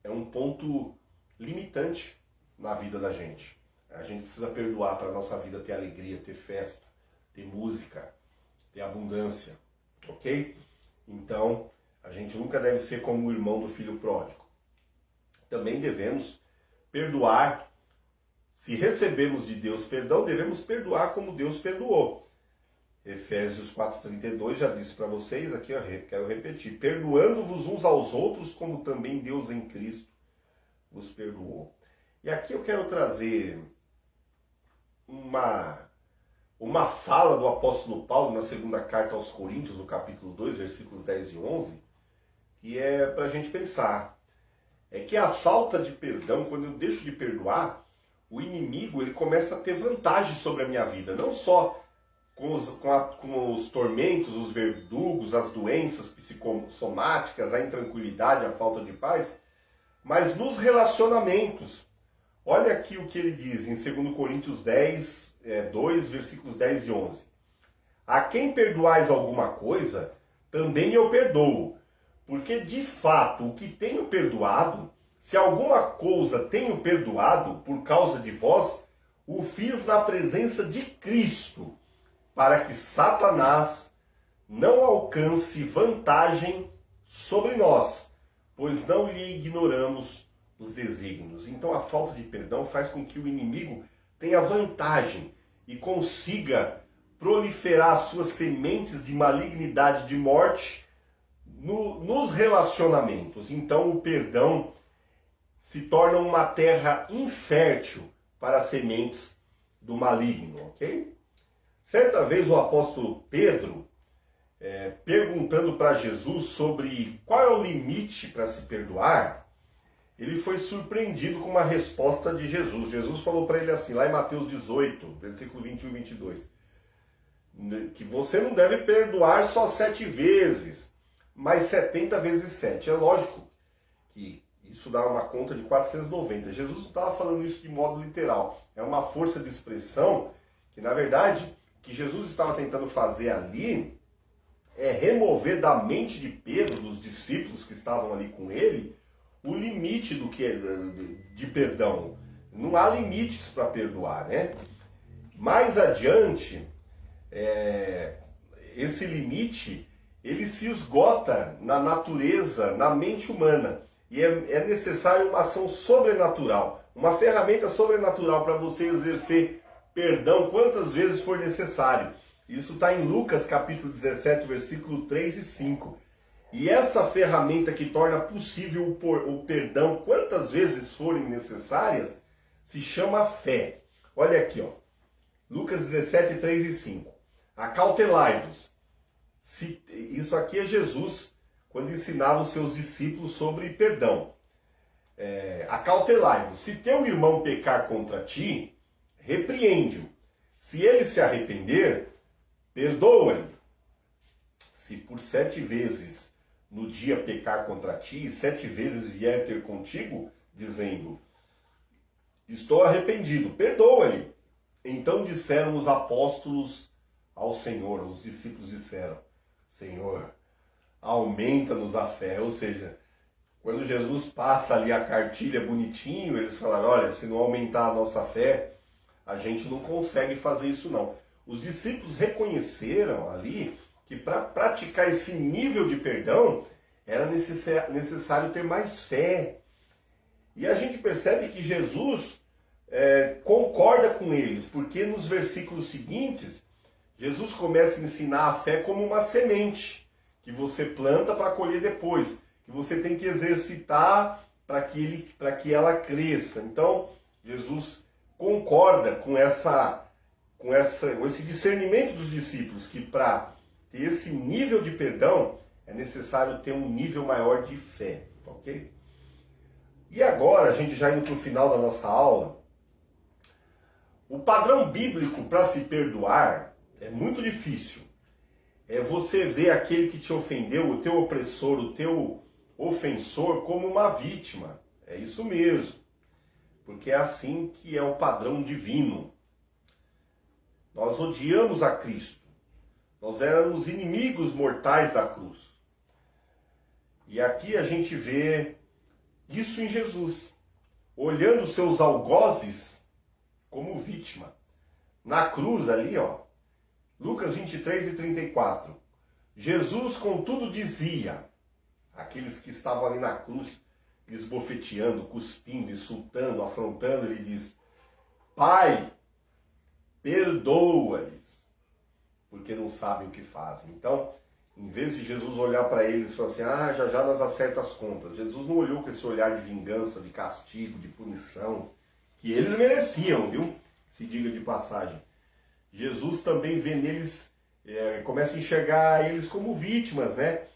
é um ponto limitante na vida da gente. A gente precisa perdoar para a nossa vida ter alegria, ter festa, ter música, ter abundância, ok? Então, a gente nunca deve ser como o irmão do filho pródigo. Também devemos perdoar. Se recebemos de Deus perdão, devemos perdoar como Deus perdoou. Efésios 4,32 já disse para vocês, aqui eu quero repetir, perdoando-vos uns aos outros, como também Deus em Cristo vos perdoou. E aqui eu quero trazer uma fala do apóstolo Paulo na segunda carta aos Coríntios, no capítulo 2, versículos 10 e 11, que é para a gente pensar. É que a falta de perdão, quando eu deixo de perdoar, o inimigo ele começa a ter vantagem sobre a minha vida, não só com os tormentos, os verdugos, as doenças psicossomáticas, a intranquilidade, a falta de paz, mas nos relacionamentos. Olha aqui o que ele diz em 2 Coríntios 2, versículos 10 e 11. A quem perdoais alguma coisa, também eu perdoo, porque de fato o que tenho perdoado, se alguma coisa tenho perdoado por causa de vós, o fiz na presença de Cristo, para que Satanás não alcance vantagem sobre nós, pois não lhe ignoramos os desígnios. Então a falta de perdão faz com que o inimigo tenha vantagem e consiga proliferar suas sementes de malignidade, de morte, nos relacionamentos. Então o perdão se torna uma terra infértil para as sementes do maligno, ok? Certa vez o apóstolo Pedro, perguntando para Jesus sobre qual é o limite para se perdoar, ele foi surpreendido com uma resposta de Jesus. Jesus falou para ele assim, lá em Mateus 18, versículo 21 e 22, que você não deve perdoar só 7 vezes, mas 70 vezes 7. É lógico que isso dá uma conta de 490. Jesus não estava falando isso de modo literal. É uma força de expressão que, na verdade, o que Jesus estava tentando fazer ali é remover da mente de Pedro, dos discípulos que estavam ali com ele, o limite de perdão. Não há limites para perdoar, né? Mais adiante, esse limite, ele se esgota na natureza, na mente humana. E é necessário uma ação sobrenatural, uma ferramenta sobrenatural para você exercer perdão quantas vezes for necessário. Isso está em Lucas capítulo 17, versículo 3 e 5. E essa ferramenta que torna possível o perdão quantas vezes forem necessárias, se chama fé. Olha aqui, ó. Lucas 17, 3 e 5. Acautelai-vos. Isso aqui é Jesus, quando ensinava os seus discípulos sobre perdão. Acautelai-vos. Se teu irmão pecar contra ti, repreende-o. Se ele se arrepender, perdoa-lhe. Se por 7 vezes no dia pecar contra ti, e 7 vezes vier ter contigo, dizendo, estou arrependido, perdoa-lhe. Então disseram os apóstolos ao Senhor. Os discípulos disseram: Senhor, aumenta-nos a fé. Ou seja, quando Jesus passa ali a cartilha bonitinho, eles falaram: olha, se não aumentar a nossa fé, a gente não consegue fazer isso não. Os discípulos reconheceram ali que para praticar esse nível de perdão era necessário ter mais fé. E a gente percebe que Jesus concorda com eles, porque nos versículos seguintes, Jesus começa a ensinar a fé como uma semente, que você planta para colher depois, que você tem que exercitar para que ela cresça. Então, Jesus concorda com esse discernimento dos discípulos, que para ter esse nível de perdão, é necessário ter um nível maior de fé, ok? E agora, a gente já indo para o final da nossa aula, o padrão bíblico para se perdoar é muito difícil. É você ver aquele que te ofendeu, o teu opressor, o teu ofensor, como uma vítima. É isso mesmo. Porque é assim que é o padrão divino. Nós odiamos a Cristo. Nós éramos inimigos mortais da cruz. E aqui a gente vê isso em Jesus, olhando seus algozes como vítima. Na cruz ali, ó, Lucas 23:34. Jesus, contudo, dizia, aqueles que estavam ali na cruz, esbofeteando, cuspindo, insultando, afrontando, ele diz: Pai, perdoa-lhes, porque não sabem o que fazem. Então, em vez de Jesus olhar para eles e falar assim: já nós acerta as contas. Jesus não olhou com esse olhar de vingança, de castigo, de punição, que eles mereciam, viu? Se diga de passagem. Jesus também vê neles, começa a enxergar eles como vítimas, né?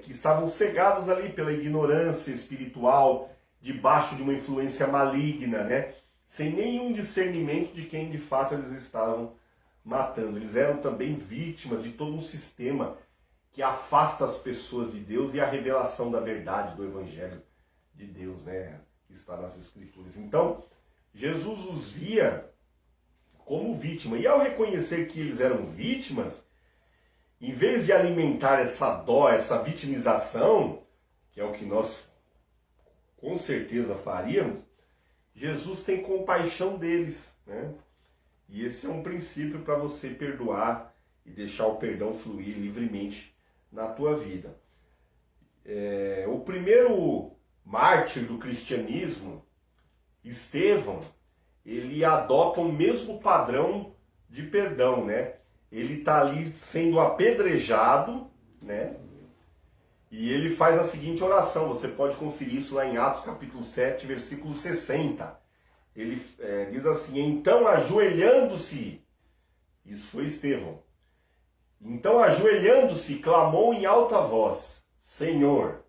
Que estavam cegados ali pela ignorância espiritual, debaixo de uma influência maligna, né? Sem nenhum discernimento de quem de fato eles estavam matando. Eles eram também vítimas de todo um sistema que afasta as pessoas de Deus e a revelação da verdade do Evangelho de Deus, né? Que está nas Escrituras. Então, Jesus os via como vítima. E ao reconhecer que eles eram vítimas, em vez de alimentar essa dó, essa vitimização, que é o que nós com certeza faríamos, Jesus tem compaixão deles, né? E esse é um princípio para você perdoar e deixar o perdão fluir livremente na tua vida. O primeiro mártir do cristianismo, Estevão, ele adota o mesmo padrão de perdão, né? Ele está ali sendo apedrejado, né? E ele faz a seguinte oração, você pode conferir isso lá em Atos capítulo 7, versículo 60. Ele diz assim: então ajoelhando-se, isso foi Estevão, então ajoelhando-se, clamou em alta voz: Senhor,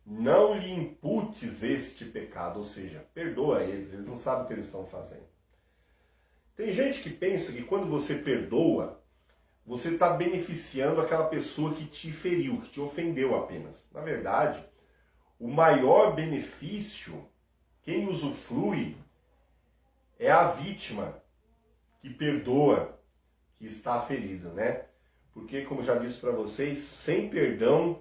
não lhe imputes este pecado, ou seja, perdoa eles não sabem o que eles estão fazendo. Tem gente que pensa que quando você perdoa, você está beneficiando aquela pessoa que te feriu, que te ofendeu apenas. Na verdade, o maior benefício, quem usufrui, é a vítima que perdoa, que está ferida, né? Porque, como já disse para vocês, sem perdão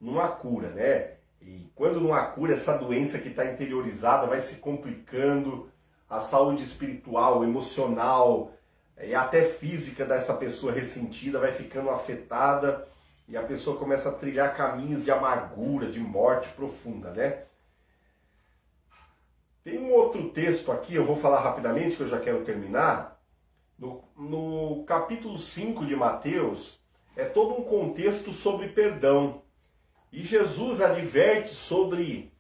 não há cura, né? E quando não há cura, essa doença que está interiorizada vai se complicando, a saúde espiritual, emocional e até física dessa pessoa ressentida vai ficando afetada e a pessoa começa a trilhar caminhos de amargura, de morte profunda, né? Tem um outro texto aqui, eu vou falar rapidamente que eu já quero terminar. No capítulo 5 de Mateus, é todo um contexto sobre perdão. E Jesus adverte sobre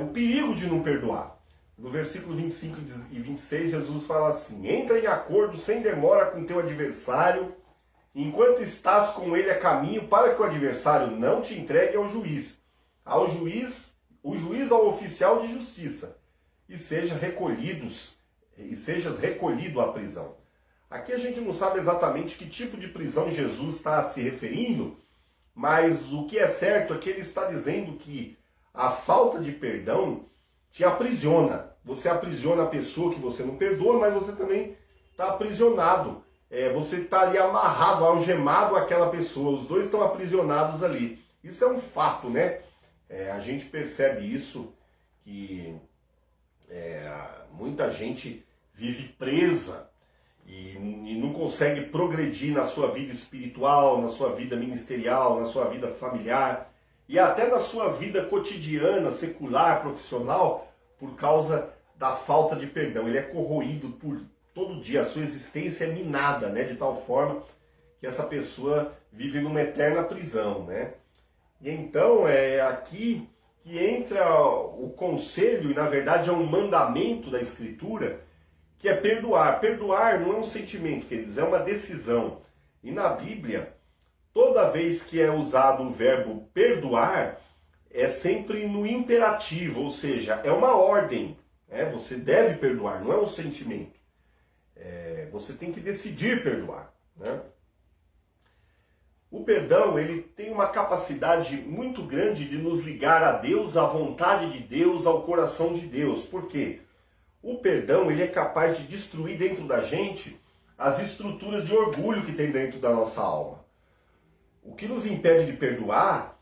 o perigo de não perdoar. No versículo 25 e 26, Jesus fala assim: entra em acordo sem demora com teu adversário, enquanto estás com ele a caminho, para que o adversário não te entregue ao juiz, o juiz ao oficial de justiça, e sejas recolhido à prisão. Aqui a gente não sabe exatamente que tipo de prisão Jesus está se referindo, mas o que é certo é que ele está dizendo que a falta de perdão te aprisiona. Você aprisiona a pessoa que você não perdoa, mas você também está aprisionado você está ali amarrado, algemado àquela pessoa, os dois estão aprisionados ali. Isso é um fato, né? A gente percebe isso, que muita gente vive presa e não consegue progredir na sua vida espiritual, na sua vida ministerial, na sua vida familiar e até na sua vida cotidiana, secular, profissional, por causa da falta de perdão. Ele é corroído por todo dia, a sua existência é minada, né, de tal forma que essa pessoa vive numa eterna prisão, né? E então é aqui que entra o conselho, e na verdade é um mandamento da Escritura, que é perdoar. Perdoar não é um sentimento, queridos, é uma decisão. E na Bíblia, toda vez que é usado o verbo perdoar, é sempre no imperativo, ou seja, é uma ordem. Você deve perdoar, não é um sentimento. Você tem que decidir perdoar, né? O perdão, ele tem uma capacidade muito grande de nos ligar a Deus, à vontade de Deus, ao coração de Deus. Por quê? O perdão, ele é capaz de destruir dentro da gente as estruturas de orgulho que tem dentro da nossa alma. O que nos impede de perdoar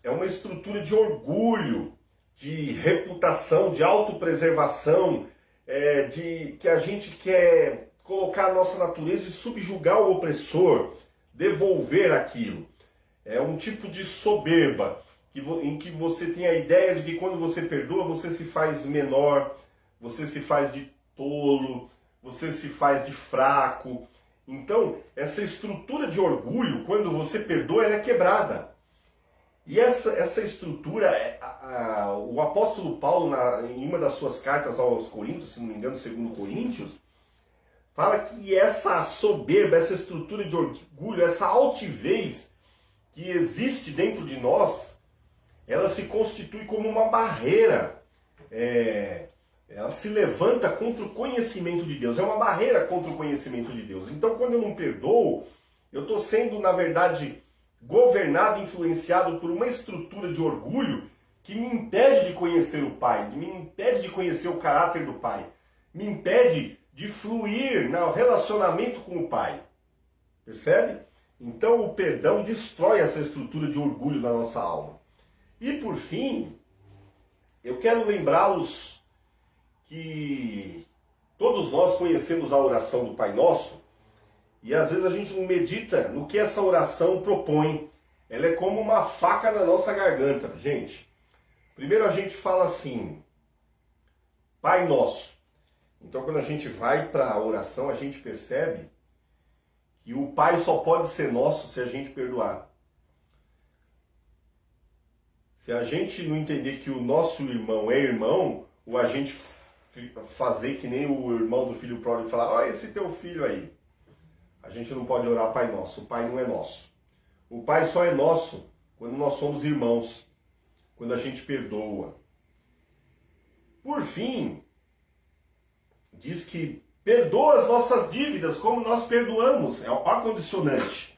é uma estrutura de orgulho, de reputação, de autopreservação, de que a gente quer colocar a nossa natureza e subjugar o opressor, devolver aquilo. É um tipo de soberba, em que você tem a ideia de que quando você perdoa, você se faz menor, você se faz de tolo, você se faz de fraco. Então, essa estrutura de orgulho, quando você perdoa, ela é quebrada. E essa estrutura, o apóstolo Paulo, em uma das suas cartas aos Coríntios, se não me engano, 2 Coríntios, fala que essa soberba, essa estrutura de orgulho, essa altivez que existe dentro de nós, ela se constitui como uma barreira. Ela se levanta contra o conhecimento de Deus. É uma barreira contra o conhecimento de Deus. Então, quando eu não perdoo, eu estou sendo, na verdade, governado, influenciado por uma estrutura de orgulho que me impede de conhecer o Pai, me impede de conhecer o caráter do Pai, me impede de fluir no relacionamento com o Pai. Percebe? Então o perdão destrói essa estrutura de orgulho na nossa alma. E por fim, eu quero lembrá-los que todos nós conhecemos a oração do Pai Nosso, e às vezes a gente não medita no que essa oração propõe. Ela é como uma faca na nossa garganta, gente. Primeiro a gente fala assim, Pai Nosso. Então quando a gente vai para a oração, a gente percebe que o Pai só pode ser nosso se a gente perdoar. Se a gente não entender que o nosso irmão é irmão, ou a gente fazer que nem o irmão do filho pródigo e falar, ó, esse teu filho aí. A gente não pode orar Pai Nosso, o Pai não é nosso. O Pai só é nosso quando nós somos irmãos, quando a gente perdoa. Por fim, diz que perdoa as nossas dívidas como nós perdoamos. É o condicionante.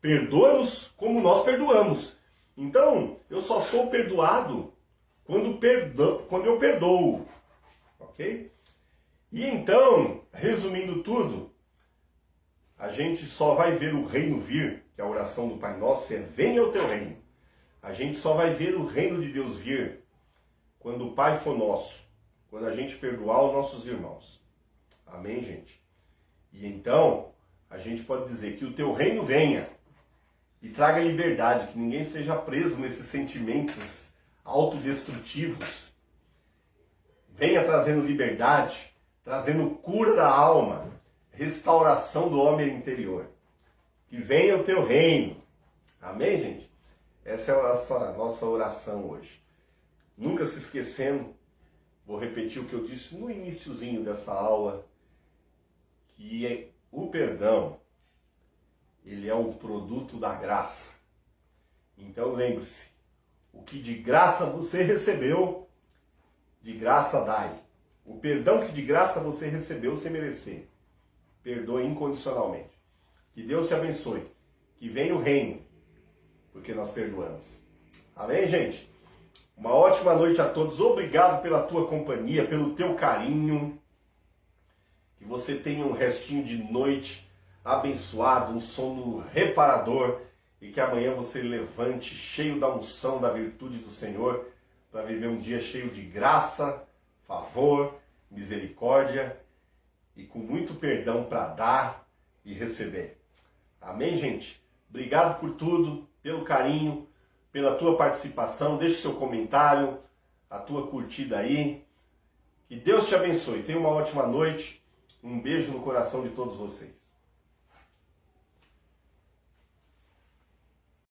Perdoa-nos como nós perdoamos. Então, eu só sou perdoado quando eu perdoo. Ok? E então, resumindo tudo, a gente só vai ver o reino vir, que a oração do Pai Nosso é venha o teu reino. A gente só vai ver o reino de Deus vir quando o Pai for nosso, quando a gente perdoar os nossos irmãos. Amém, gente? E então, a gente pode dizer que o teu reino venha e traga liberdade, que ninguém esteja preso nesses sentimentos autodestrutivos. Venha trazendo liberdade, trazendo cura da alma, restauração do homem interior. Que venha o teu reino. Amém, gente? Essa é a nossa oração hoje. Nunca se esquecendo, vou repetir o que eu disse no iniciozinho dessa aula, que o perdão, ele é um produto da graça. Então lembre-se, o que de graça você recebeu, de graça dai. O perdão que de graça você recebeu sem merecer, perdoe incondicionalmente. Que Deus te abençoe. Que venha o reino, porque nós perdoamos. Amém, gente? Uma ótima noite a todos. Obrigado pela tua companhia, pelo teu carinho. Que você tenha um restinho de noite abençoado, um sono reparador e que amanhã você levante cheio da unção, da virtude do Senhor para viver um dia cheio de graça, favor, misericórdia e com muito perdão para dar e receber. Amém, gente? Obrigado por tudo, pelo carinho, pela tua participação. Deixe seu comentário, a tua curtida aí. Que Deus te abençoe. Tenha uma ótima noite. Um beijo no coração de todos vocês.